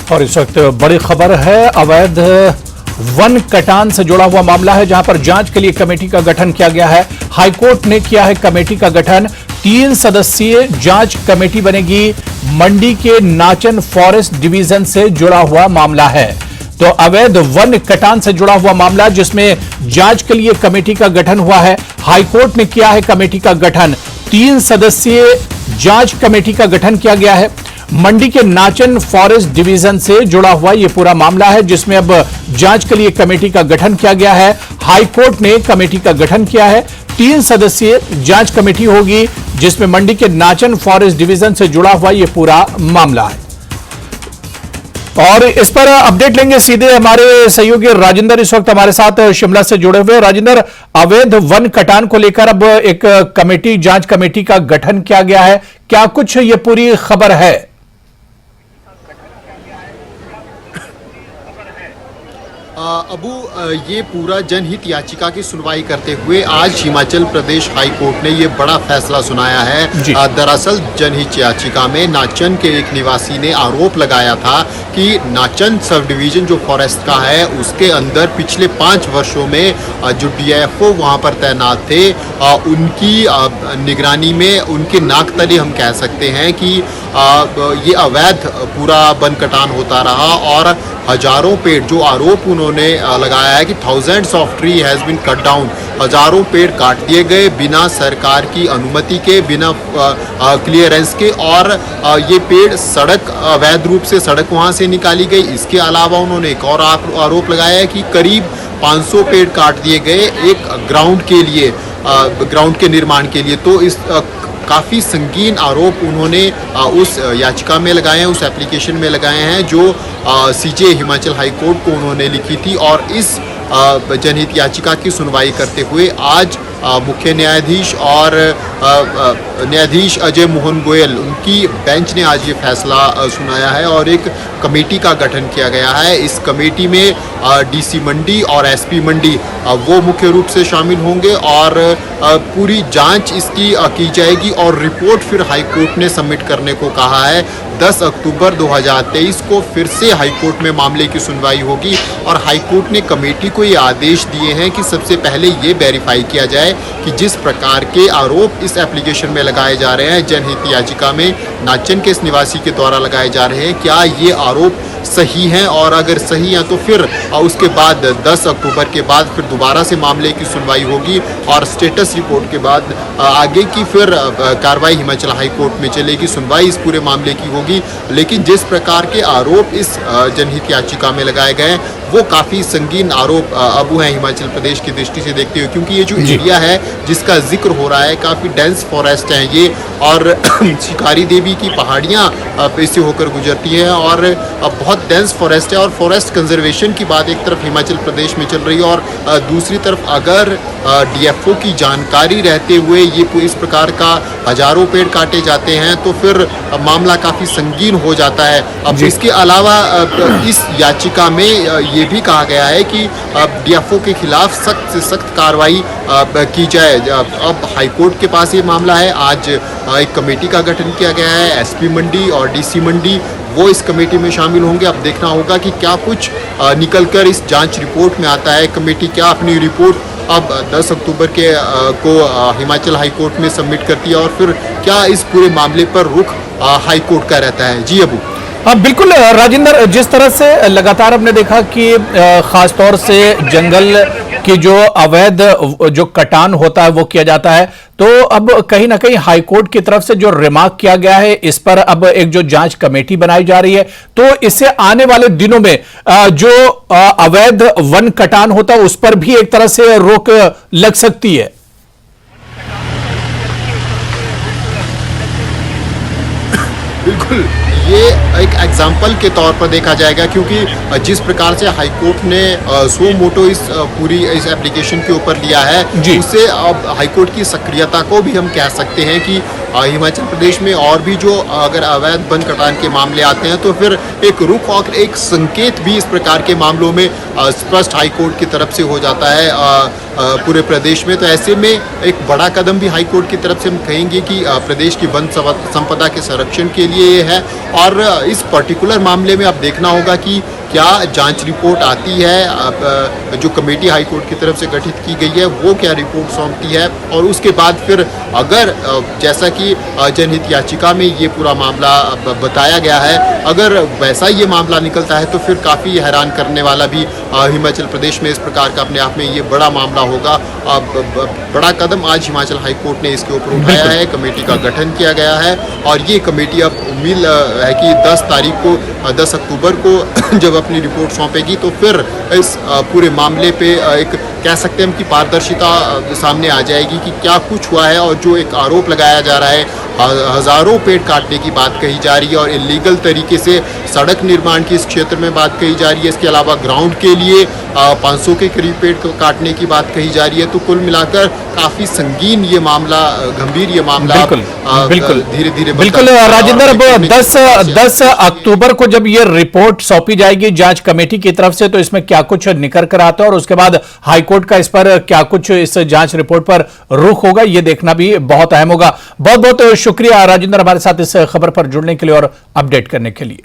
और इस वक्त बड़ी खबर है, अवैध वन कटान से जुड़ा हुआ मामला है जहां पर जांच के लिए कमेटी का गठन किया गया है। हाईकोर्ट ने किया है कमेटी का गठन। 3 सदस्यीय जांच कमेटी बनेगी। मंडी के नाचन फॉरेस्ट डिवीजन से जुड़ा हुआ मामला है। तो अवैध वन कटान से जुड़ा हुआ मामला जिसमें जांच के लिए कमेटी का गठन हुआ है। हाईकोर्ट ने किया है कमेटी का गठन। 3 सदस्यीय जांच कमेटी का गठन किया गया है। मंडी के नाचन फॉरेस्ट डिवीजन से जुड़ा हुआ यह पूरा मामला है जिसमें अब जांच के लिए कमेटी का गठन किया गया है। हाईकोर्ट ने कमेटी का गठन किया है। 3 सदस्यीय जांच कमेटी होगी जिसमें मंडी के नाचन फॉरेस्ट डिवीजन से जुड़ा हुआ यह पूरा मामला है। और इस पर अपडेट लेंगे सीधे हमारे सहयोगी राजेंद्र इस वक्त हमारे साथ शिमला से जुड़े हुए। राजेंद्र, अवैध वन कटान को लेकर अब एक कमेटी, जांच कमेटी का गठन किया गया है, क्या कुछ ये पूरी खबर है? अबू, ये पूरा जनहित याचिका की सुनवाई करते हुए आज हिमाचल प्रदेश हाई कोर्ट ने ये बड़ा फैसला सुनाया है। दरअसल जनहित याचिका में नाचन के एक निवासी ने आरोप लगाया था कि नाचन सब डिवीजन जो फॉरेस्ट का है उसके अंदर पिछले 5 वर्षों में जो डीएफओ वहाँ पर तैनात थे उनकी निगरानी में उनके नाक तले हम कह सकते हैं कि ये अवैध पूरा वन कटान होता रहा और हजारों पेड़, जो आरोप उन्होंने लगाया है कि thousands of tree has been cut down, हजारों पेड़ काट दिए गए बिना सरकार की अनुमति के, बिना क्लियरेंस के, और ये पेड़ सड़क, अवैध रूप से सड़क वहाँ से निकाली गई। इसके अलावा उन्होंने एक और आरोप लगाया है कि करीब 500 पेड़ काट दिए गए एक ग्राउंड के लिए, ग्राउंड के निर्माण के लिए। तो इस काफ़ी संगीन आरोप उन्होंने उस याचिका में लगाए हैं, उस एप्लीकेशन में लगाए हैं जो सीजे हिमाचल हाई कोर्ट को उन्होंने लिखी थी। और इस जनहित याचिका की सुनवाई करते हुए आज मुख्य न्यायाधीश और न्यायाधीश अजय मोहन गोयल, उनकी बेंच ने आज ये फैसला सुनाया है और एक कमेटी का गठन किया गया है। इस कमेटी में डीसी मंडी और एसपी मंडी वो मुख्य रूप से शामिल होंगे और पूरी जांच इसकी की जाएगी और रिपोर्ट फिर हाई कोर्ट ने सबमिट करने को कहा है। 10 अक्टूबर 2023 को फिर से हाई कोर्ट में मामले की सुनवाई होगी और हाई कोर्ट ने कमेटी को ये आदेश दिए हैं कि सबसे पहले ये वेरीफाई किया जाए कि जिस प्रकार के आरोप इस एप्लीकेशन में लगाए जा रहे हैं, जनहित याचिका में नाचन के इस निवासी के द्वारा लगाए जा रहे हैं, क्या ये आरोप सही हैं, और अगर सही है तो फिर उसके बाद 10 अक्टूबर के बाद फिर दोबारा से मामले की सुनवाई होगी और स्टेटस रिपोर्ट के बाद आगे की फिर कार्रवाई हिमाचल हाई कोर्ट में चलेगी, सुनवाई इस पूरे मामले की होगी। लेकिन जिस प्रकार के आरोप इस जनहित याचिका में लगाए गए हैं वो काफ़ी संगीन आरोप अबू हैं हिमाचल प्रदेश की दृष्टि से देखते हुए, क्योंकि ये जो एरिया है जिसका जिक्र हो रहा है काफ़ी डेंस फॉरेस्ट है ये, और शिकारी देवी की पहाड़ियाँ इससे होकर गुजरती हैं और बहुत डेंस फॉरेस्ट है। और फॉरेस्ट कंजर्वेशन की बात एक तरफ हिमाचल प्रदेश में चल रही है और दूसरी तरफ अगर डीएफओ की जानकारी रहते हुए ये इस प्रकार का हजारों पेड़ काटे जाते हैं तो फिर मामला काफ़ी संगीन हो जाता है। अब इसके अलावा इस याचिका में ये भी कहा गया है कि डीएफओ के खिलाफ सख्त से सख्त कार्रवाई की जाए। अब हाईकोर्ट के पास ये मामला है। आज एक कमेटी का गठन किया गया है। एसपी मंडी और डीसी मंडी वो इस कमेटी में शामिल होंगे। अब देखना होगा कि क्या कुछ निकलकर इस जांच रिपोर्ट में आता है। कमेटी क्या अपनी रिपोर्ट अब 10 अक्टूबर को हिमाचल हाई कोर्ट में सबमिट करती है और फिर क्या इस पूरे मामले पर रुख हाई कोर्ट का रहता है। जी अबू। बिल्कुल राजेंद्र, जिस तरह से लगातार हमने देखा कि खासतौर से जंगल की जो अवैध जो कटान होता है वो किया जाता है, तो अब कहीं ना कहीं हाईकोर्ट की तरफ से जो रिमार्क किया गया है इस पर अब एक जो जांच कमेटी बनाई जा रही है, तो इससे आने वाले दिनों में जो अवैध वन कटान होता है उस पर भी एक तरह से रोक लग सकती है। बिल्कुल, ये एक एग्जाम्पल के तौर पर देखा जाएगा क्योंकि जिस प्रकार से हाईकोर्ट ने सो मोटो इस पूरी इस एप्लीकेशन के ऊपर लिया है उससे अब हाईकोर्ट की सक्रियता को भी हम कह सकते हैं कि हिमाचल प्रदेश में और भी जो अगर अवैध वन कटान के मामले आते हैं तो फिर एक रुख और एक संकेत भी इस प्रकार के मामलों में स्पष्ट हाईकोर्ट की तरफ से हो जाता है पूरे प्रदेश में। तो ऐसे में एक बड़ा कदम भी हाईकोर्ट की तरफ से हम कहेंगे कि प्रदेश की वन संपदा के संरक्षण के लिए ये है। और इस पर्टिकुलर मामले में अब देखना होगा कि क्या जांच रिपोर्ट आती है, जो कमेटी हाईकोर्ट की तरफ से गठित की गई है वो क्या रिपोर्ट सौंपती है, और उसके बाद फिर अगर जैसा कि जनहित याचिका में ये पूरा मामला बताया गया है, अगर वैसा ये मामला निकलता है तो फिर काफ़ी हैरान करने वाला भी हिमाचल प्रदेश में इस प्रकार का अपने आप में ये बड़ा मामला होगा। बड़ा कदम आज हिमाचल हाईकोर्ट ने इसके ऊपर उठाया है, कमेटी का गठन किया गया है और ये कमेटी अब उम्मीद है कि 10 अक्टूबर को जब अपनी रिपोर्ट सौंपेगी तो फिर इस पूरे मामले पे एक कह सकते हैं कि पारदर्शिता सामने आ जाएगी कि क्या कुछ हुआ है। और जो एक आरोप लगाया जा रहा है, हजारों पेड़ काटने की बात कही जा रही है और इलीगल तरीके से सड़क निर्माण की इस क्षेत्र में बात कही जा रही है, इसके अलावा ग्राउंड के लिए 500 के करीब पेड़ काटने की बात कही जा रही है। तो कुल मिलाकर काफी संगीन ये मामला, गंभीर ये मामला बिल्कुल धीरे धीरे बिल्कुल राजेंद्र, अब 10 अक्टूबर को जब ये रिपोर्ट सौंपी जाएगी जांच कमेटी की तरफ से तो इसमें क्या कुछ निकल कर आता है और उसके बाद हाईकोर्ट का इस पर क्या कुछ इस जांच रिपोर्ट पर रुख होगा, ये देखना भी बहुत अहम होगा। बहुत बहुत शुक्रिया राजेंद्र हमारे साथ इस खबर पर जुड़ने के लिए और अपडेट करने के लिए।